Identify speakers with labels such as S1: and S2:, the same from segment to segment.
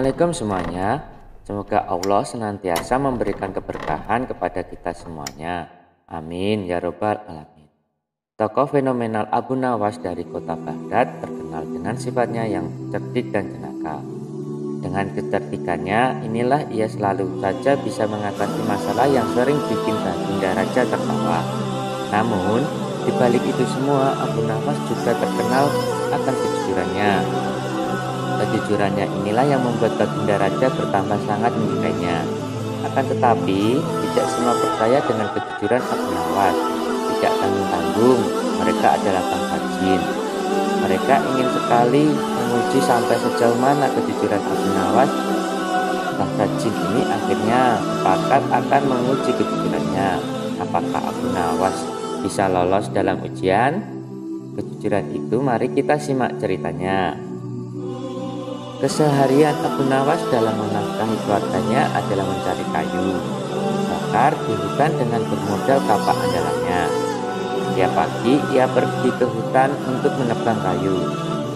S1: Assalamualaikum semuanya. Semoga Allah senantiasa memberikan keberkahan kepada kita semuanya. Amin ya robbal alamin. Tokoh fenomenal Abu Nawas dari kota Baghdad terkenal dengan sifatnya yang cerdik dan jenaka. Dengan kecerdikannya, inilah ia selalu saja bisa mengatasi masalah yang sering bikin baginda raja tertawa. Namun, di balik itu semua, Abu Nawas juga terkenal akan kejujurannya. Kejujurannya inilah yang membuat baginda raja bertambah sangat menyukainya. Akan tetapi, tidak semua percaya dengan kejujuran Abu Nawas. Tidak tanggung-tanggung, mereka adalah bangsa jin. Mereka ingin sekali menguji sampai sejauh mana kejujuran Abu Nawas. Bangsa jin ini akhirnya sepakat akan menguji kejujurannya. Apakah Abu Nawas bisa lolos dalam ujian? Kejujuran itu mari kita simak ceritanya. Keseharian Abu Nawas dalam menafkahi keluarganya adalah mencari kayu, bakar di hutan dengan bermodal kapak andalannya. Tiap pagi ia pergi ke hutan untuk menebang kayu.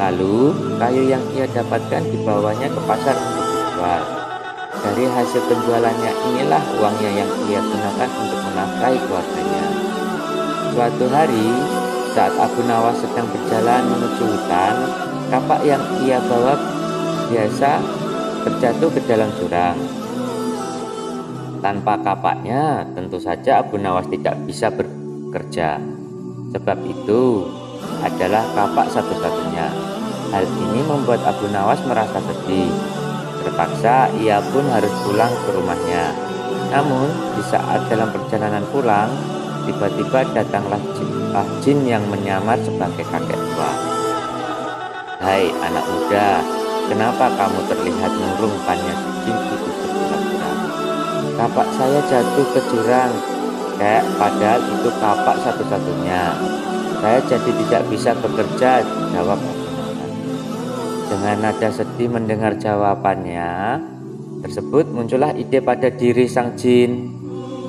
S1: Lalu kayu yang ia dapatkan dibawanya ke pasar untuk dijual. Dari hasil penjualannya inilah uangnya yang ia gunakan untuk menafkahi keluarganya. Suatu hari saat Abu Nawas sedang berjalan menuju hutan, kapak yang ia bawa biasa terjatuh ke dalam jurang. Tanpa kapaknya, tentu saja Abu Nawas tidak bisa bekerja. Sebab itu adalah kapak satu-satunya. Hal ini membuat Abu Nawas merasa sedih. Terpaksa ia pun harus pulang ke rumahnya. Namun, di saat dalam perjalanan pulang, tiba-tiba datanglah jin yang menyamar sebagai kakek tua. "Hai anak muda, kenapa kamu terlihat murung?" tanya jin itu berpura-pura. "Kapak saya jatuh ke jurang, Kek, padahal itu kapak satu-satunya. Saya jadi tidak bisa bekerja," jawab Abu Nawas. Dengan nada sedih mendengar jawabannya tersebut, muncullah ide pada diri sang jin.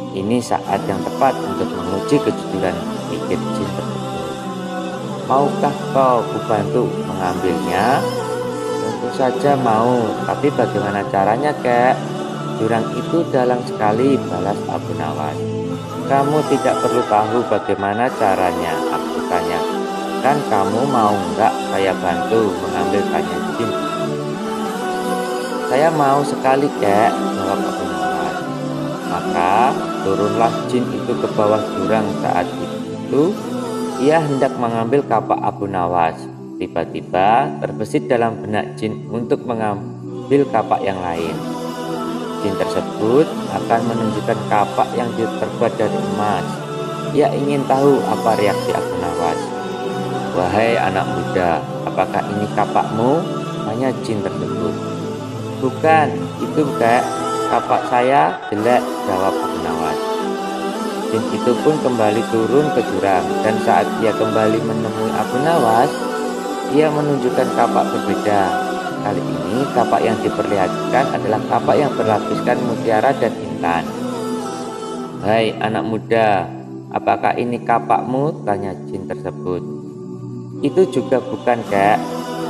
S1: Ini saat yang tepat untuk menguji kejujuran, pikir jin tersebut. "Maukah kau kubantu mengambilnya?" "Tentu saja mau, tapi bagaimana caranya, Kek? Jurang itu dalam sekali," balas Abu Nawas. "Kamu tidak perlu tahu bagaimana caranya," aku tanya. "Kan kamu mau nggak saya bantu mengambil?" tanya jin. "Saya mau sekali, Kek," jawab Abu Nawas. Maka turunlah jin itu ke bawah jurang. Saat itu ia hendak mengambil kapak Abu Nawas. Tiba-tiba terbesit dalam benak jin untuk mengambil kapak yang lain. Jin tersebut akan menunjukkan kapak yang terbuat dari emas. Ia ingin tahu apa reaksi Abu Nawas. "Wahai anak muda, apakah ini kapakmu?" tanya jin tersebut. "Bukan, itu Kek, kapak saya jelek," jawab Abu Nawas. Jin itu pun kembali turun ke jurang, dan saat ia kembali menemui Abu Nawas, ia menunjukkan kapak berbeda. Kali ini kapak yang diperlihatkan adalah kapak yang berlapiskan mutiara dan intan. "Hai anak muda, apakah ini kapakmu?" tanya jin tersebut. "Itu juga bukan, Kek.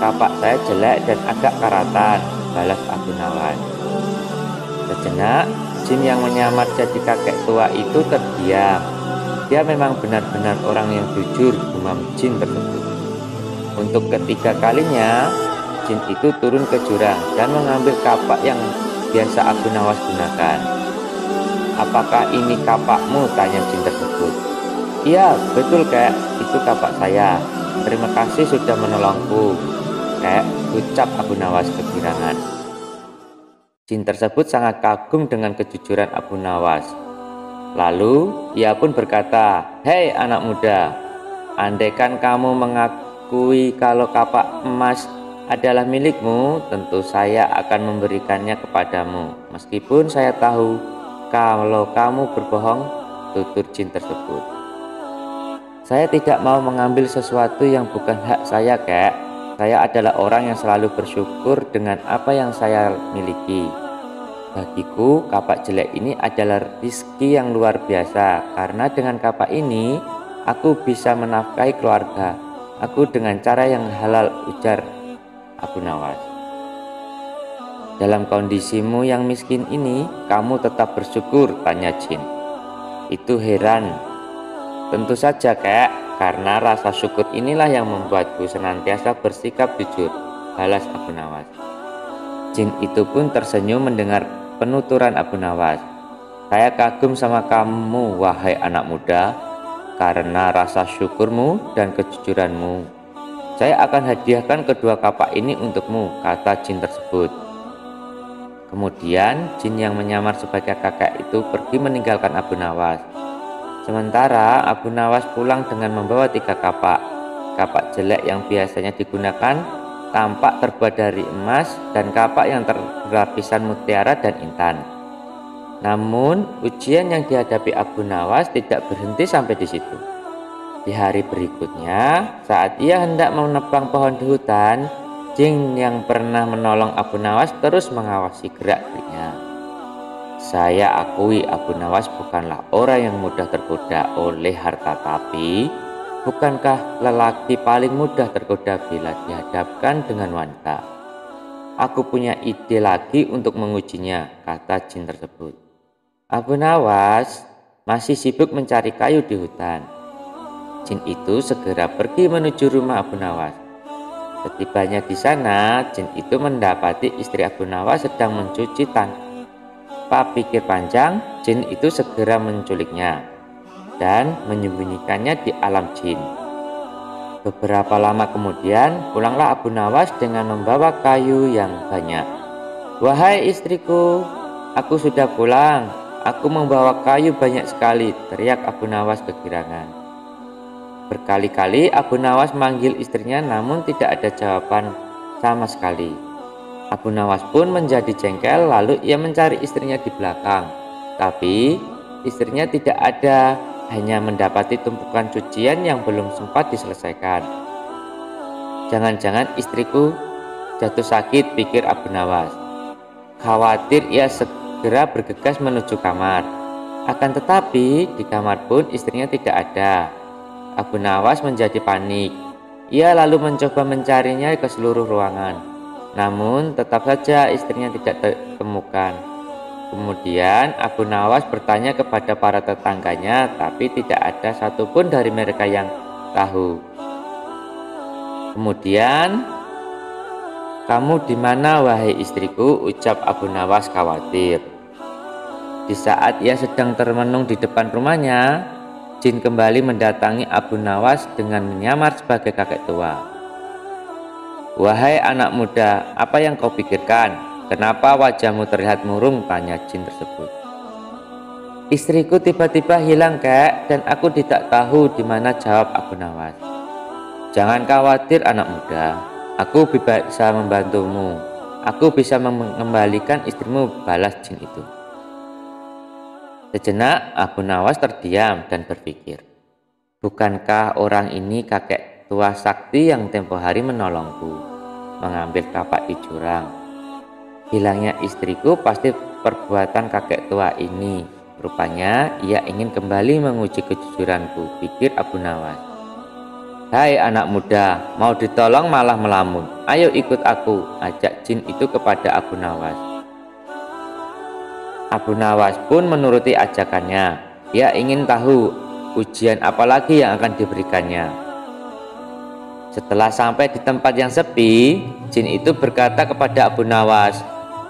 S1: Kapak saya jelek dan agak karatan," balas Abu Nawas. Sejenak, jin yang menyamar jadi kakek tua itu terdiam. Dia memang benar-benar orang yang jujur, gumam jin tersebut. Untuk ketiga kalinya, jin itu turun ke jurang dan mengambil kapak yang biasa Abu Nawas gunakan. "Apakah ini kapakmu?" tanya jin tersebut. "Iya, betul, Kek. Itu kapak saya. Terima kasih sudah menolongku, Kek," ucap Abu Nawas kegirangan. Jin tersebut sangat kagum dengan kejujuran Abu Nawas. Lalu ia pun berkata, "Hei anak muda, andaikan kamu mengakui kalau kapak emas adalah milikmu, tentu saya akan memberikannya kepadamu. Meskipun saya tahu kalau kamu berbohong," tutur jin tersebut. "Saya tidak mau mengambil sesuatu yang bukan hak saya, Kek. Saya adalah orang yang selalu bersyukur dengan apa yang saya miliki. Bagiku, kapak jelek ini adalah rizki yang luar biasa, karena dengan kapak ini, aku bisa menafkahi keluarga aku dengan cara yang halal," ujar Abu Nawas. Dalam kondisimu yang miskin ini, kamu tetap bersyukur, tanya jin. Itu heran. Tentu saja, Kek, karena rasa syukur inilah yang membuatku senantiasa bersikap jujur, balas Abu Nawas. Jin itu pun tersenyum mendengar penuturan Abu Nawas. Saya kagum sama kamu, wahai anak muda, karena rasa syukurmu dan kejujuranmu. Saya akan hadiahkan kedua kapak ini untukmu, kata jin tersebut. Kemudian jin yang menyamar sebagai kakek itu pergi meninggalkan Abu Nawas. Sementara Abu Nawas pulang dengan membawa 3 kapak. Kapak jelek yang biasanya digunakan tampak terbuat dari emas dan kapak yang berlapisan mutiara dan intan. Namun ujian yang dihadapi Abu Nawas tidak berhenti sampai di situ. Di hari berikutnya, saat ia hendak menebang pohon di hutan, jin yang pernah menolong Abu Nawas terus mengawasi gerak-geriknya. Saya akui Abu Nawas bukanlah orang yang mudah tergoda oleh harta, tapi bukankah lelaki paling mudah tergoda bila dihadapkan dengan wanita? Aku punya ide lagi untuk mengujinya, kata jin tersebut. Abu Nawas masih sibuk mencari kayu di hutan. Jin itu segera pergi menuju rumah Abu Nawas. Setibanya di sana, jin itu mendapati istri Abu Nawas sedang mencuci tanpa pikir panjang. Jin itu segera menculiknya dan menyembunyikannya di alam jin. Beberapa lama kemudian, pulanglah Abu Nawas dengan membawa kayu yang banyak. Wahai istriku, aku sudah pulang. Aku membawa kayu banyak sekali, teriak Abu Nawas kegirangan. Berkali-kali Abu Nawas manggil istrinya, namun tidak ada jawaban sama sekali. Abu Nawas pun menjadi jengkel, lalu ia mencari istrinya di belakang. Tapi istrinya tidak ada, hanya mendapati tumpukan cucian yang belum sempat diselesaikan. Jangan-jangan istriku jatuh sakit, pikir Abu Nawas. Khawatir, ia segera bergegas menuju kamar. Akan tetapi di kamar pun istrinya tidak ada. Abu Nawas menjadi panik. Ia lalu mencoba mencarinya ke seluruh ruangan. Namun tetap saja istrinya tidak ditemukan. Kemudian Abu Nawas bertanya kepada para tetangganya, tapi tidak ada satupun dari mereka yang tahu. Kemudian, kamu di mana wahai istriku? Ucap Abu Nawas khawatir. Di saat ia sedang termenung di depan rumahnya, jin kembali mendatangi Abu Nawas dengan menyamar sebagai kakek tua. Wahai anak muda, apa yang kau pikirkan? Kenapa wajahmu terlihat murung? Tanya jin tersebut. Istriku tiba-tiba hilang, Kek, dan aku tidak tahu di mana, jawab Abu Nawas. Jangan khawatir anak muda, aku bisa membantumu. Aku bisa mengembalikan istrimu, balas jin itu. Sejenak Abu Nawas terdiam dan berpikir, bukankah orang ini kakek tua sakti yang tempo hari menolongku mengambil kapak di jurang? Hilangnya istriku pasti perbuatan kakek tua ini. Rupanya ia ingin kembali menguji kejujuranku, pikir Abu Nawas. Hai anak muda, mau ditolong malah melamun. Ayo ikut aku, ajak jin itu kepada Abu Nawas. Abu Nawas pun menuruti ajakannya. Ia ingin tahu ujian apa lagi yang akan diberikannya. Setelah sampai di tempat yang sepi, jin itu berkata kepada Abu Nawas,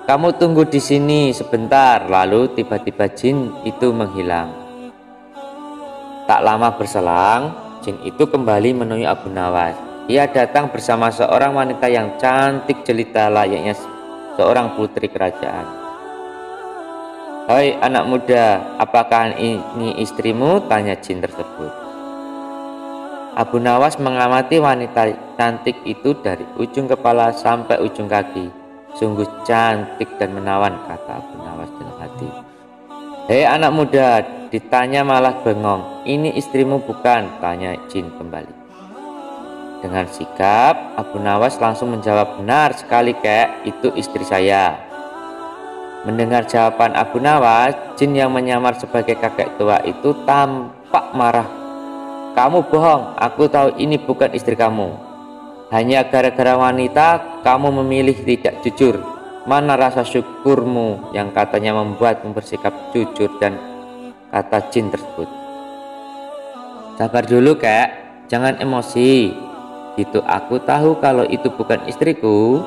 S1: kamu tunggu di sini sebentar. Lalu tiba-tiba jin itu menghilang. Tak lama berselang, jin itu kembali menemui Abu Nawas. Ia datang bersama seorang wanita yang cantik jelita, layaknya seorang putri kerajaan. Hai anak muda, apakah ini istrimu? Tanya jin tersebut. Abu Nawas mengamati wanita cantik itu dari ujung kepala sampai ujung kaki. Sungguh cantik dan menawan, kata Abu Nawas dalam hati. Hei anak muda, ditanya malah bengong. Ini istrimu bukan? Tanya jin kembali. Dengan sikap, Abu Nawas langsung menjawab, benar sekali Kek, itu istri saya. Mendengar jawaban Abu Nawas, jin yang menyamar sebagai kakek tua itu tampak marah. Kamu bohong, aku tahu ini bukan istri kamu. Hanya gara-gara wanita kamu memilih tidak jujur Mana rasa syukurmu yang katanya membuatmu bersikap jujur dan kata jin tersebut. Sabar dulu kak, jangan emosi. Gitu aku tahu kalau itu bukan istriku.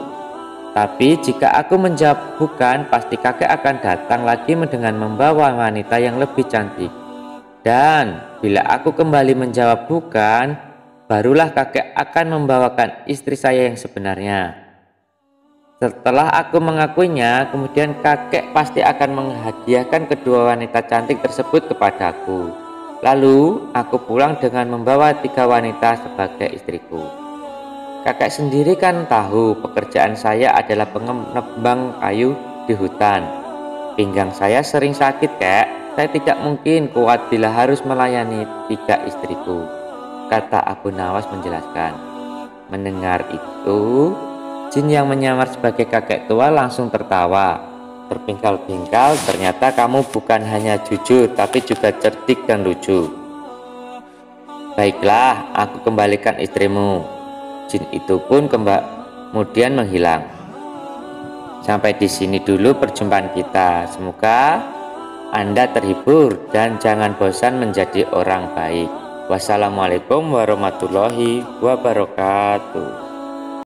S1: Tapi jika aku menjawab bukan, pasti kakek akan datang lagi dengan membawa wanita yang lebih cantik. Dan bila aku kembali menjawab bukan, barulah kakek akan membawakan istri saya yang sebenarnya. Setelah aku mengakuinya, kemudian kakek pasti akan menghadiahkan kedua wanita cantik tersebut kepadaku. Lalu aku pulang dengan membawa 3 wanita sebagai istriku. Kakek sendiri kan tahu pekerjaan saya adalah penebang kayu di hutan. Pinggang saya sering sakit kek. Saya tidak mungkin kuat bila harus melayani 3 istriku, kata Abu Nawas menjelaskan. Mendengar itu, jin yang menyamar sebagai kakek tua langsung tertawa. Terpingkal-pingkal, ternyata kamu bukan hanya jujur tapi juga cerdik dan lucu. Baiklah, aku kembalikan istrimu. Jin itu pun kemudian menghilang. Sampai di sini dulu perjumpaan kita. Semoga Anda terhibur dan jangan bosan menjadi orang baik. Wassalamualaikum warahmatullahi wabarakatuh.